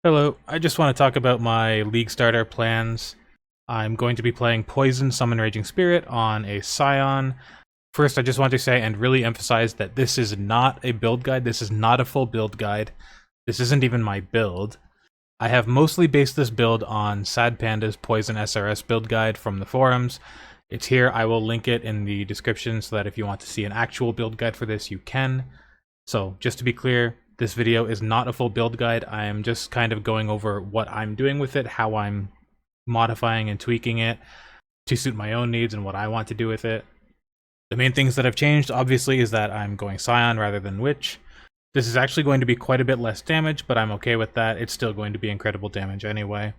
Hello, I just want to talk about my League starter plans. I'm going to be playing Poison Summon Raging Spirit on a Scion. First, I just want to say and really emphasize that this is not a build guide. This is not a full build guide. This isn't even my build. I have mostly based this build on SadPanda's Poison SRS build guide from the forums. It's here. I will link it in the description so that if you want to see an actual build guide for this, you can. So, just to be clear, this video is not a full build guide. I am just kind of going over what I'm doing with it, how I'm modifying and tweaking it to suit my own needs and what I want to do with it. The main things that have changed, obviously, is that I'm going Scion rather than Witch. This is actually going to be quite a bit less damage, but I'm okay with that. It's still going to be incredible damage anyway.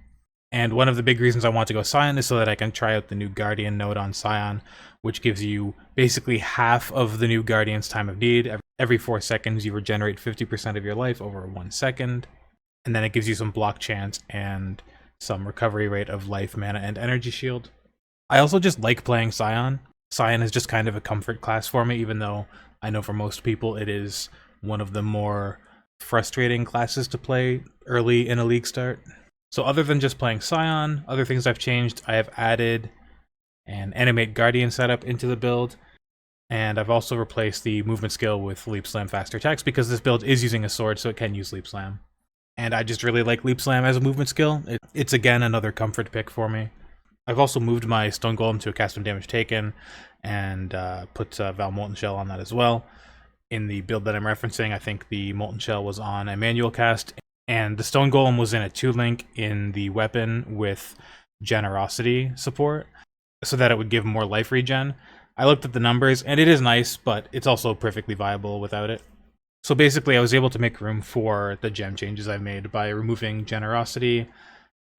And one of the big reasons I want to go Scion is so that I can try out the new Guardian node on Scion, which gives you basically half of the new Guardian's time of need. Every 4 seconds, you regenerate 50% of your life over 1 second. And then it gives you some block chance and some recovery rate of life, mana, and energy shield. I also just like playing Scion. Scion is just kind of a comfort class for me, even though I know for most people it is one of the more frustrating classes to play early in a league start. So other than just playing Scion, other things I've changed, I have added an Animate Guardian setup into the build, and I've also replaced the movement skill with Leap Slam faster attacks because this build is using a sword, so it can use Leap Slam. And I just really like Leap Slam as a movement skill. It's again another comfort pick for me. I've also moved my Stone Golem to a cast when damage taken, and put Val Molten Shell on that as well. In the build that I'm referencing, I think the Molten Shell was on a manual cast, and the Stone Golem was in a 2-link in the weapon with Generosity support, so that it would give more life regen. I looked at the numbers, and it is nice, but it's also perfectly viable without it. So basically, I was able to make room for the gem changes I've made by removing Generosity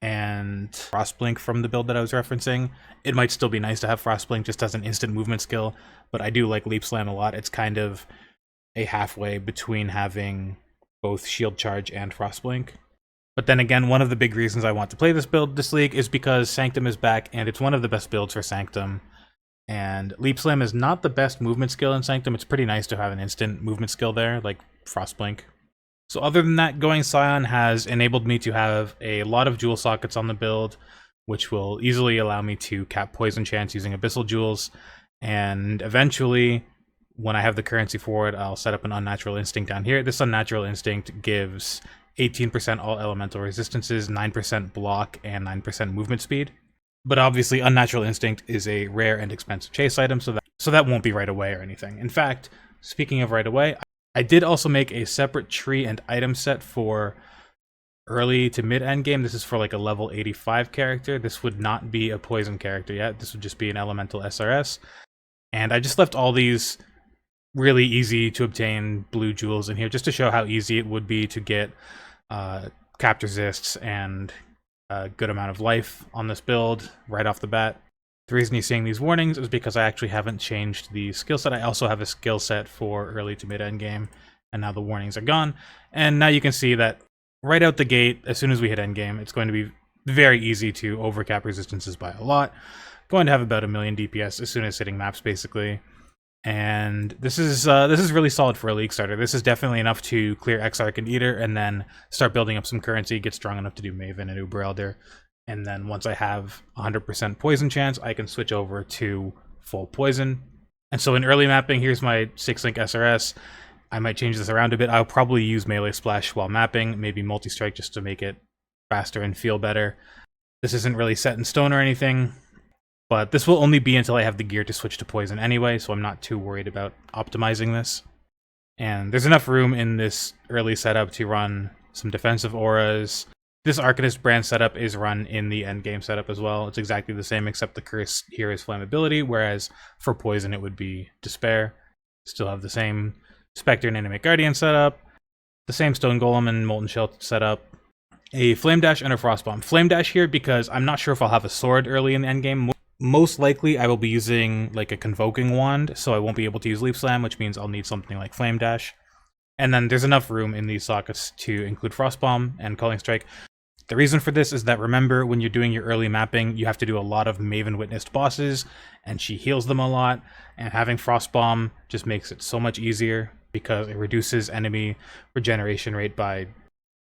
and Frostblink from the build that I was referencing. It might still be nice to have Frostblink just as an instant movement skill, but I do like Leap Slam a lot. It's kind of a halfway between having both Shield Charge and Frostblink. But then again, one of the big reasons I want to play this build this league is because Sanctum is back, and it's one of the best builds for Sanctum. And Leap Slam is not the best movement skill in Sanctum. It's pretty nice to have an instant movement skill there, like Frostblink. So other than that, going Scion has enabled me to have a lot of jewel sockets on the build, which will easily allow me to cap poison chance using Abyssal Jewels. And eventually, when I have the currency for it, I'll set up an Unnatural Instinct down here. This Unnatural Instinct gives 18% all elemental resistances, 9% block, and 9% movement speed. But obviously, Unnatural Instinct is a rare and expensive chase item, so that won't be right away or anything. In fact, speaking of right away, I did also make a separate tree and item set for early to mid endgame. This is for like a level 85 character. This would not be a poison character yet. This would just be an elemental SRS. And I just left all these really easy to obtain blue jewels in here just to show how easy it would be to get capped resists and a good amount of life on this build right off the bat. The reason you're seeing these warnings is because I actually haven't changed the skill set. I also have a skill set for early to mid endgame, and now the warnings are gone. And now you can see that right out the gate, as soon as we hit endgame, it's going to be very easy to overcap resistances by a lot. Going to have about 1 million DPS as soon as hitting maps, basically. And this is really solid for a league starter. This is definitely enough to clear Exarch and Eater, and then start building up some currency, get strong enough to do Maven and Uber Elder. And then once I have 100% poison chance, I can switch over to full poison. And so in early mapping, here's my 6-link SRS. I might change this around a bit. I'll probably use Melee Splash while mapping, maybe Multi-Strike just to make it faster and feel better. This isn't really set in stone or anything, but this will only be until I have the gear to switch to poison anyway, so I'm not too worried about optimizing this. And there's enough room in this early setup to run some defensive auras. This Arcanist brand setup is run in the endgame setup as well. It's exactly the same, except the curse here is Flammability, whereas for poison it would be Despair. Still have the same Spectre and Animate Guardian setup, the same Stone Golem and Molten Shell setup, a Flame Dash and a Frost Bomb. Flame Dash here because I'm not sure if I'll have a sword early in the endgame. Most likely I will be using like a Convoking Wand, so I won't be able to use Leap Slam, which means I'll need something like Flame Dash. And then there's enough room in these sockets to include Frost Bomb and Culling Strike. The reason for this is that, remember, when you're doing your early mapping, you have to do a lot of Maven-Witnessed bosses, and she heals them a lot, and having Frost Bomb just makes it so much easier because it reduces enemy regeneration rate by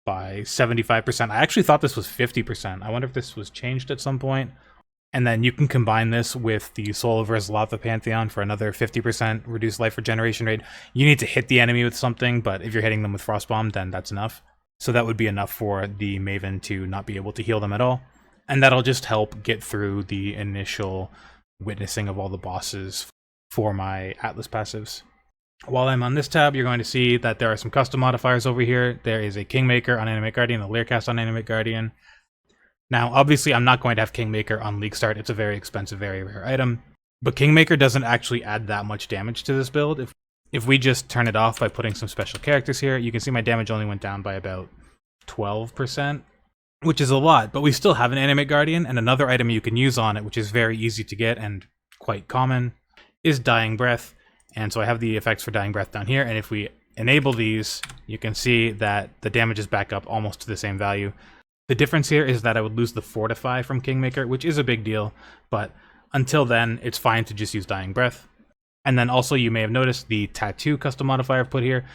by 75%. I actually thought this was 50%. I wonder if this was changed at some point. And then you can combine this with the Soul vs. Lava Pantheon for another 50% reduced life regeneration rate. You need to hit the enemy with something, but if you're hitting them with Frostbomb, then that's enough. So that would be enough for the Maven to not be able to heal them at all. And that'll just help get through the initial witnessing of all the bosses for my Atlas passives. While I'm on this tab, you're going to see that there are some custom modifiers over here. There is a Kingmaker on Animate Guardian, a Leercast on Animate Guardian. Now, obviously, I'm not going to have Kingmaker on League Start. It's a very expensive, very rare item. But Kingmaker doesn't actually add that much damage to this build. If we just turn it off by putting some special characters here, you can see my damage only went down by about 12%, which is a lot. But we still have an Animate Guardian, and another item you can use on it, which is very easy to get and quite common, is Dying Breath. And so I have the effects for Dying Breath down here, and if we enable these, you can see that the damage is back up almost to the same value. The difference here is that I would lose the Fortify from Kingmaker, which is a big deal, but until then, it's fine to just use Dying Breath. And then also, you may have noticed the Tattoo custom modifier I've put here.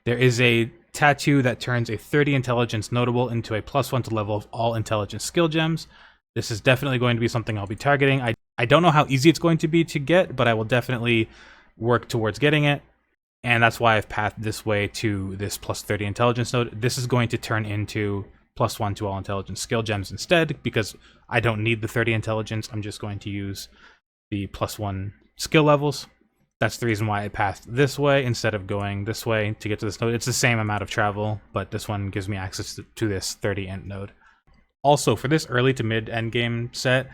There is a tattoo that turns a 30 intelligence notable into a +1 to level of all intelligence skill gems. This is definitely going to be something I'll be targeting. I don't know how easy it's going to be to get, but I will definitely work towards getting it. And that's why I've pathed this way to this +30 intelligence node. This is going to turn into +1 to all intelligence skill gems instead, because I don't need the 30 intelligence. I'm just going to use the +1 skill levels. That's the reason why I pathed this way instead of going this way to get to this node. It's the same amount of travel, but this one gives me access to this 30 int node. Also, for this early to mid endgame set,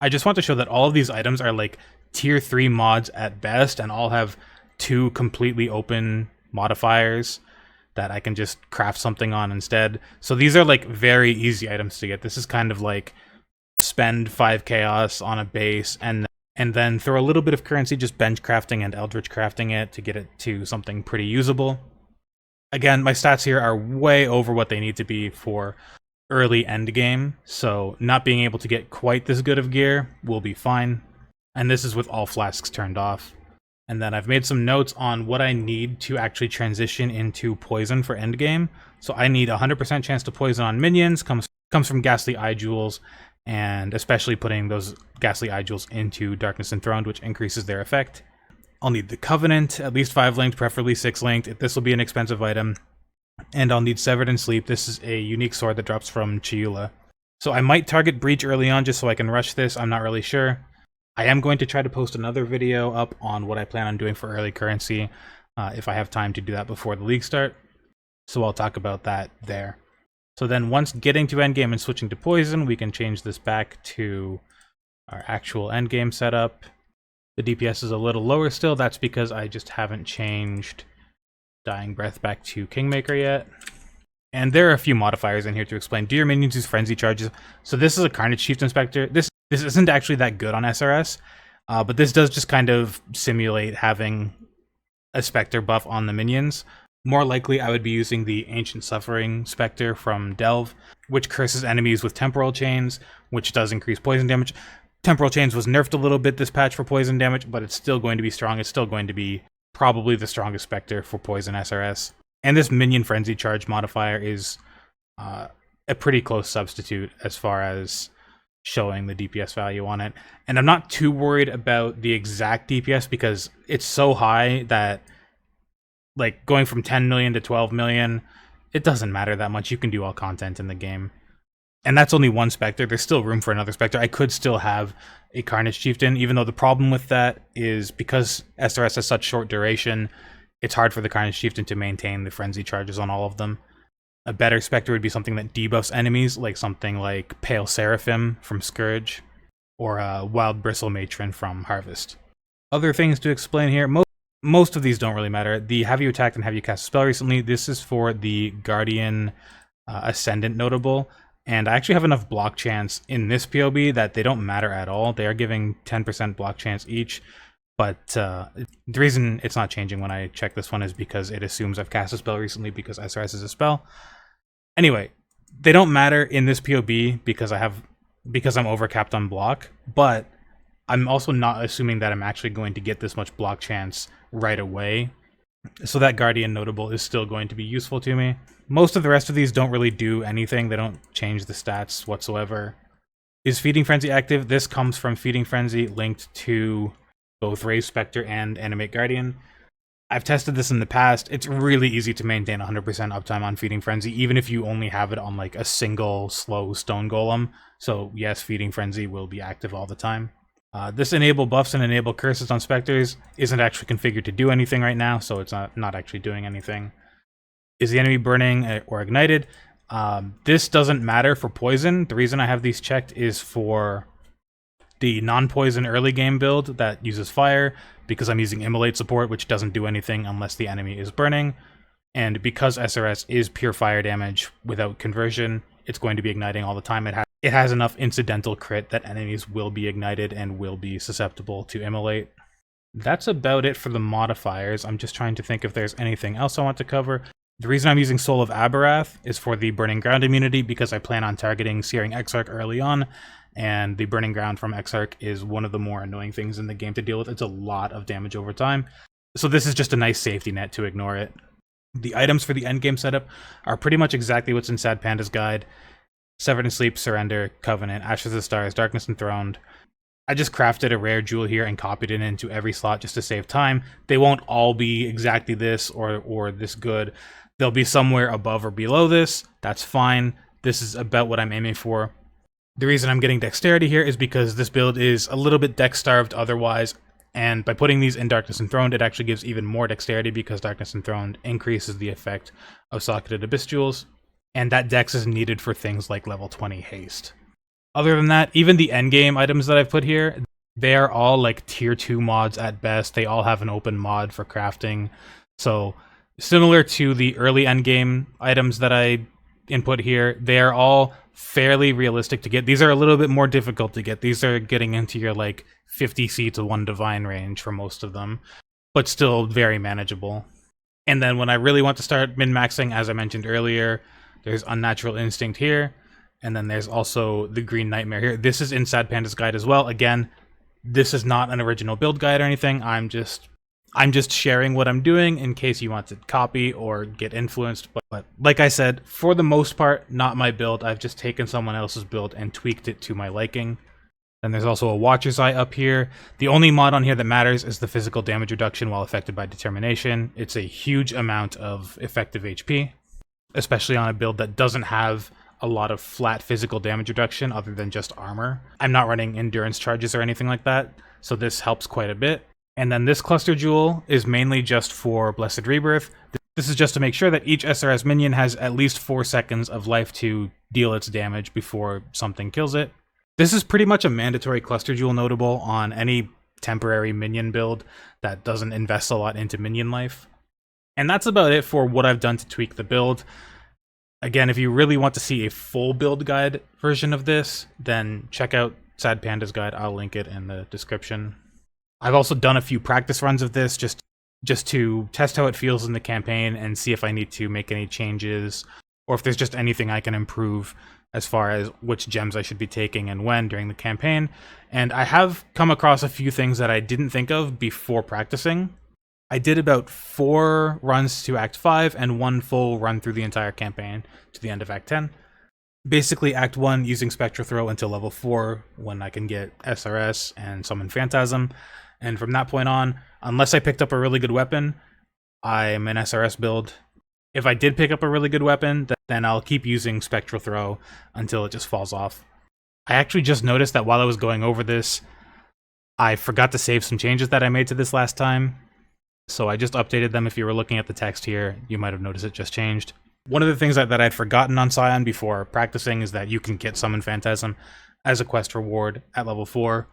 I just want to show that all of these items are like tier 3 mods at best, and all have 2 completely open modifiers that I can just craft something on instead. So these are like very easy items to get. This is kind of like spend 5 chaos on a base and then throw a little bit of currency just bench crafting and eldritch crafting it to get it to something pretty usable. Again, my stats here are way over what they need to be for early end game, so not being able to get quite this good of gear will be fine. And this is with all flasks turned off. And then I've made some notes on what I need to actually transition into poison for endgame. So I need 100% chance to poison on minions, comes from Ghastly Eye Jewels, and especially putting those Ghastly Eye Jewels into Darkness Enthroned, which increases their effect. I'll need the Covenant, at least 5 linked, preferably 6 linked. This will be an expensive item. And I'll need Severed in Sleep. This is a unique sword that drops from Chiula. So I might target Breach early on just so I can rush this. I'm not really sure. I am going to try to post another video up on what I plan on doing for early currency, if I have time to do that before the league start. So I'll talk about that there. So then once getting to endgame and switching to poison, we can change this back to our actual endgame setup. The DPS is a little lower still. That's because I just haven't changed Dying Breath back to Kingmaker yet. And there are a few modifiers in here to explain. Do your minions use frenzy charges? So this is a Carnage Chief Inspector. This isn't actually that good on SRS, but this does just kind of simulate having a Spectre buff on the minions. More likely, I would be using the Ancient Suffering Spectre from Delve, which curses enemies with Temporal Chains, which does increase poison damage. Temporal Chains was nerfed a little bit this patch for poison damage, but it's still going to be strong. It's still going to be probably the strongest Spectre for poison SRS. And this Minion Frenzy Charge modifier is a pretty close substitute as far as showing the DPS value on it. And I'm not too worried about the exact DPS because it's so high that, like, going from 10 million to 12 million, it doesn't matter that much. You can do all content in the game. And that's only one Spectre. There's still room for another Spectre. I could still have a Carnage Chieftain, even though the problem with that is because SRS has such short duration, it's hard for the Carnage Chieftain to maintain the frenzy charges on all of them. A better Spectre would be something that debuffs enemies, like something like Pale Seraphim from Scourge, or Wild Bristle Matron from Harvest. Other things to explain here, most of these don't really matter. The Have You Attacked and Have You Cast a Spell recently, this is for the Guardian Ascendant notable, and I actually have enough block chance in this POB that they don't matter at all. They are giving 10% block chance each, but the reason it's not changing when I check this one is because it assumes I've cast a spell recently because SRS is a spell. Anyway, they don't matter in this POB because I'm overcapped on block, but I'm also not assuming that I'm actually going to get this much block chance right away. So that Guardian notable is still going to be useful to me. Most of the rest of these don't really do anything. They don't change the stats whatsoever. Is Feeding Frenzy active? This comes from Feeding Frenzy linked to both Raise Spectre and Animate Guardian. I've tested this in the past. It's really easy to maintain 100% uptime on Feeding Frenzy, even if you only have it on like a single slow stone golem. So yes, Feeding Frenzy will be active all the time. This enable buffs and enable curses on specters isn't actually configured to do anything right now, so it's not actually doing anything. Is the enemy burning or ignited? This doesn't matter for poison. The reason I have these checked is for the non-poison early game build that uses fire, because I'm using Immolate support, which doesn't do anything unless the enemy is burning. And because SRS is pure fire damage without conversion, it's going to be igniting all the time. It has enough incidental crit that enemies will be ignited and will be susceptible to Immolate. That's about it for the modifiers. I'm just trying to think if there's anything else I want to cover. The reason I'm using Soul of Aberath is for the Burning Ground immunity, because I plan on targeting Searing Exarch early on, and the Burning Ground from Exarch is one of the more annoying things in the game to deal with. It's a lot of damage over time, so this is just a nice safety net to ignore it. The items for the endgame setup are pretty much exactly what's in SadPanda's guide. Severed in Sleep, Surrender, Covenant, Ashes of the Stars, Darkness Enthroned. I just crafted a rare jewel here and copied it into every slot just to save time. They won't all be exactly this or this good. They'll be somewhere above or below this. That's fine. This is about what I'm aiming for. The reason I'm getting dexterity here is because this build is a little bit dex starved otherwise, and by putting these in Darkness Enthroned, it actually gives even more dexterity because Darkness Enthroned increases the effect of Socketed Abyss Jewels, and that dex is needed for things like level 20 haste. Other than that, even the endgame items that I've put here, they are all like tier 2 mods at best. They all have an open mod for crafting, so similar to the early endgame items that I input here, they are all fairly realistic to get. These are a little bit more difficult to get. These are getting into your like 50C to 1 divine range for most of them, but still very manageable. And then when I really want to start min-maxing, as I mentioned earlier, there's Unnatural Instinct here, and then there's also the Green Nightmare here. This is in SadPanda's guide as well. Again, this is not an original build guide or anything. I'm just sharing what I'm doing in case you want to copy or get influenced. But like I said, for the most part, not my build. I've just taken someone else's build and tweaked it to my liking. Then there's also a Watcher's Eye up here. The only mod on here that matters is the physical damage reduction while affected by determination. It's a huge amount of effective HP, especially on a build that doesn't have a lot of flat physical damage reduction other than just armor. I'm not running endurance charges or anything like that, so this helps quite a bit. And then this cluster jewel is mainly just for Blessed Rebirth. This is just to make sure that each SRS minion has at least 4 seconds of life to deal its damage before something kills it. This is pretty much a mandatory cluster jewel notable on any temporary minion build that doesn't invest a lot into minion life. And that's about it for what I've done to tweak the build. Again, if you really want to see a full build guide version of this, then check out SadPanda's guide. I'll link it in the description. I've also done a few practice runs of this just to test how it feels in the campaign and see if I need to make any changes or if there's just anything I can improve as far as which gems I should be taking and when during the campaign. And I have come across a few things that I didn't think of before practicing. I did about 4 runs to Act 5 and 1 full run through the entire campaign to the end of Act 10. Basically, Act 1 using Spectral Throw until level 4 when I can get SRS and Summon Phantasm. And from that point on, unless I picked up a really good weapon, I'm an SRS build. If I did pick up a really good weapon, then I'll keep using Spectral Throw until it just falls off. I actually just noticed that while I was going over this, I forgot to save some changes that I made to this last time. So I just updated them. If you were looking at the text here, you might have noticed it just changed. One of the things that I'd forgotten on Scion before practicing is that you can get Summon Phantasm as a quest reward at level 4.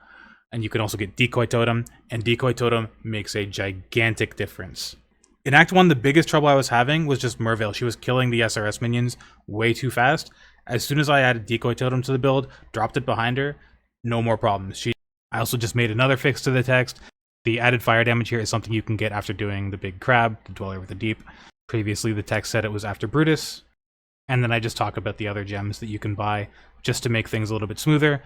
And you can also get Decoy Totem, and Decoy Totem makes a gigantic difference. In Act 1, the biggest trouble I was having was just Merveil. She was killing the SRS minions way too fast. As soon as I added Decoy Totem to the build, dropped it behind her, no more problems. I also just made another fix to the text. The added fire damage here is something you can get after doing the Big Crab, the Dweller with the Deep. Previously, the text said it was after Brutus. And then I just talk about the other gems that you can buy just to make things a little bit smoother.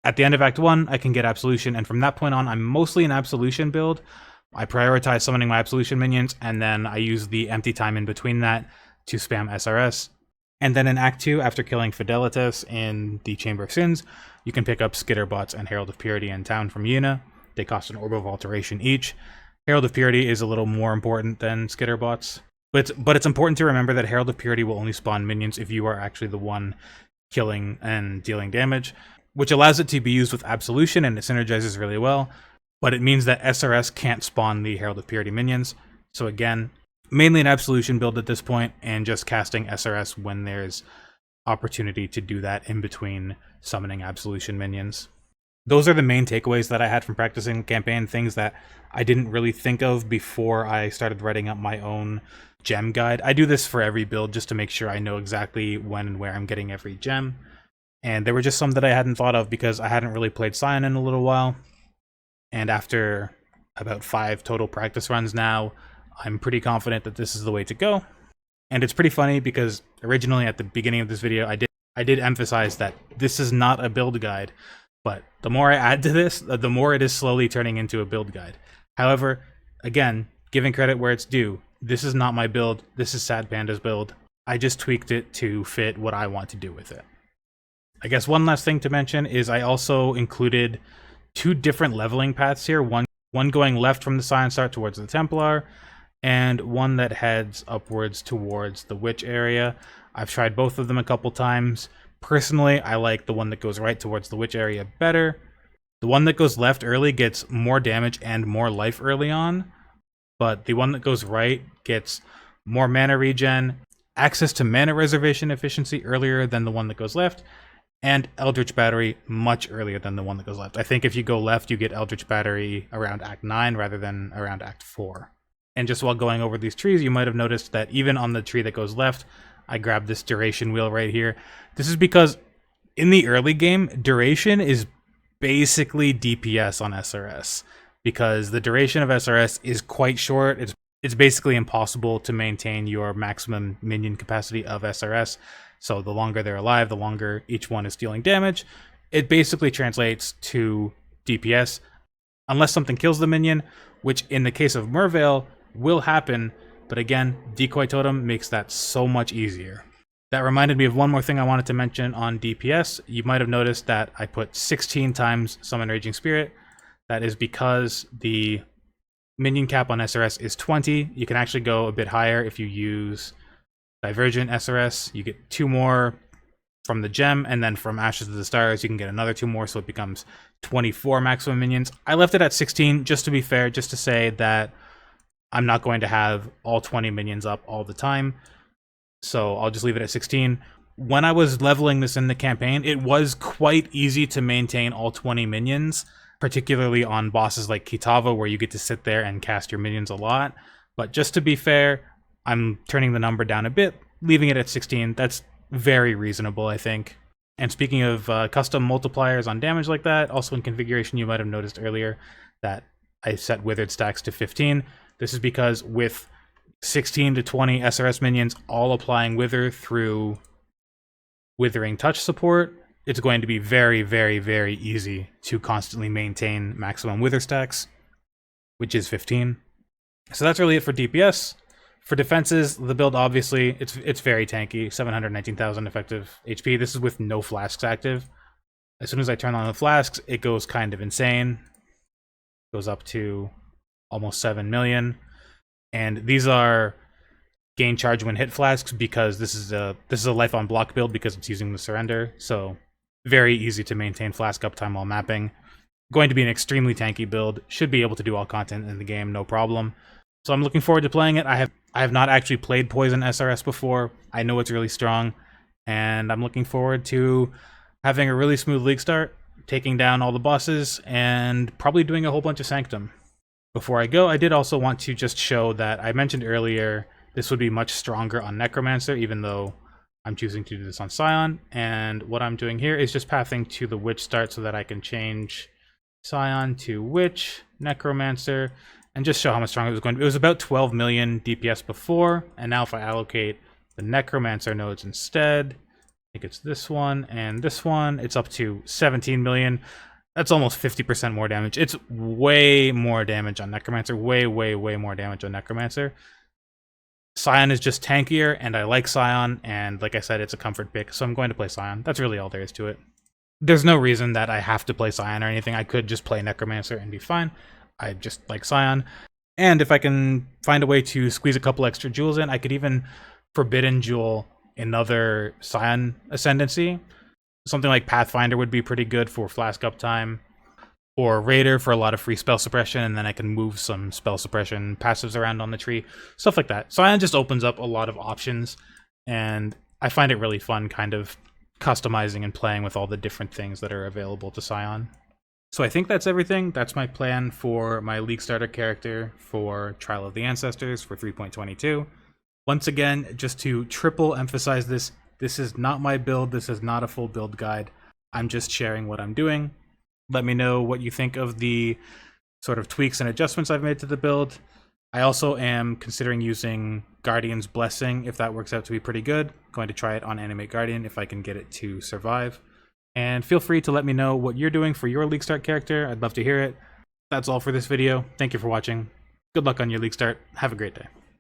At the end of Act 1, I can get Absolution, and from that point on, I'm mostly an Absolution build. I prioritize summoning my Absolution minions, and then I use the empty time in between that to spam SRS. And then in Act 2, after killing Fidelitas in the Chamber of Sins, you can pick up Skitterbots and Herald of Purity in town from Yuna. They cost an Orb of Alteration each. Herald of Purity is a little more important than Skitterbots. But it's important to remember that Herald of Purity will only spawn minions if you are actually the one killing and dealing damage, which allows it to be used with Absolution, and it synergizes really well. But it means that SRS can't spawn the Herald of Purity minions. So again, mainly an Absolution build at this point, and just casting SRS when there's opportunity to do that in between summoning Absolution minions. Those are the main takeaways that I had from practicing the campaign, things that I didn't really think of before I started writing up my own gem guide. I do this for every build just to make sure I know exactly when and where I'm getting every gem. And there were just some that I hadn't thought of because I hadn't really played Scion in a little while. And after about 5 total practice runs now, I'm pretty confident that this is the way to go. And it's pretty funny because originally at the beginning of this video, I did emphasize that this is not a build guide. But the more I add to this, the more it is slowly turning into a build guide. However, again, giving credit where it's due, this is not my build, this is SadPanda's build. I just tweaked it to fit what I want to do with it. I guess one last thing to mention is I also included 2 different leveling paths here, one going left from the Scion start towards the Templar, and one that heads upwards towards the Witch area. I've tried both of them a couple times. Personally, I like the one that goes right towards the Witch area better. The one that goes left early gets more damage and more life early on, but the one that goes right gets more mana regen, access to mana reservation efficiency earlier than the one that goes left, and Eldritch Battery much earlier than the one that goes left. I think if you go left, you get Eldritch Battery around Act 9 rather than around Act 4. And just while going over these trees, you might have noticed that even on the tree that goes left, I grabbed this duration wheel right here. This is because in the early game, duration is basically DPS on SRS, because the duration of SRS is quite short. It's basically impossible to maintain your maximum minion capacity of SRS. So the longer they're alive, the longer each one is dealing damage. It basically translates to DPS, unless something kills the minion, which in the case of Merveil will happen. But again, Decoy Totem makes that so much easier. That reminded me of one more thing I wanted to mention on DPS. You might have noticed that I put 16 times Summon Raging Spirit. That is because the minion cap on SRS is 20. You can actually go a bit higher if you use Divergent SRS. You get 2 more from the gem, and then from Ashes of the Stars you can get another 2 more, so it becomes 24 maximum minions. I left it at 16 just to be fair, just to say that I'm not going to have all 20 minions up all the time, so I'll just leave it at 16. When I was leveling this in the campaign, it was quite easy to maintain all 20 minions, particularly on bosses like Kitava, where you get to sit there and cast your minions a lot. But just to be fair, I'm turning the number down a bit, leaving it at 16. That's very reasonable, I think. And speaking of custom multipliers on damage like that, also in configuration, you might have noticed earlier that I set Withered stacks to 15. This is because with 16 to 20 SRS minions all applying Wither through Withering Touch support, it's going to be very, very, very easy to constantly maintain maximum Wither stacks, which is 15. So that's really it for DPS. For defenses, the build obviously, it's very tanky, 719,000 effective HP. This is with no flasks active. As soon as I turn on the flasks, it goes kind of insane. Goes up to almost 7 million. And these are gain charge when hit flasks, because this is a life on block build because it's using the surrender. So very easy to maintain flask uptime while mapping. Going to be an extremely tanky build. Should be able to do all content in the game, no problem. So I'm looking forward to playing it. I have not actually played Poison SRS before. I know it's really strong, and I'm looking forward to having a really smooth league start, taking down all the bosses, and probably doing a whole bunch of Sanctum. Before I go, I did also want to just show that I mentioned earlier this would be much stronger on Necromancer, even though I'm choosing to do this on Scion. And what I'm doing here is just pathing to the Witch start so that I can change Scion to Witch, Necromancer, and just show how much stronger it was going to be. It was about 12 million DPS before, and now if I allocate the Necromancer nodes instead, I think it's this one and this one, it's up to 17 million. That's almost 50% more damage. It's way more damage on Necromancer, way, way, way more damage on Necromancer. Scion is just tankier, and I like Scion, and like I said, it's a comfort pick, so I'm going to play Scion. That's really all there is to it. There's no reason that I have to play Scion or anything. I could just play Necromancer and be fine. I just like Scion. And if I can find a way to squeeze a couple extra jewels in, I could even Forbidden Jewel another Scion Ascendancy. Something like Pathfinder would be pretty good for Flask Uptime, or Raider for a lot of free spell suppression, and then I can move some spell suppression passives around on the tree, stuff like that. Scion just opens up a lot of options, and I find it really fun kind of customizing and playing with all the different things that are available to Scion. So I think that's everything. That's my plan for my League Starter character for Trial of the Ancestors for 3.22. Once again, just to triple emphasize this, this is not my build, this is not a full build guide. I'm just sharing what I'm doing. Let me know what you think of the sort of tweaks and adjustments I've made to the build. I also am considering using Guardian's Blessing if that works out to be pretty good. Going to try it on Animate Guardian if I can get it to survive. And feel free to let me know what you're doing for your League Start character. I'd love to hear it. That's all for this video. Thank you for watching. Good luck on your League Start. Have a great day.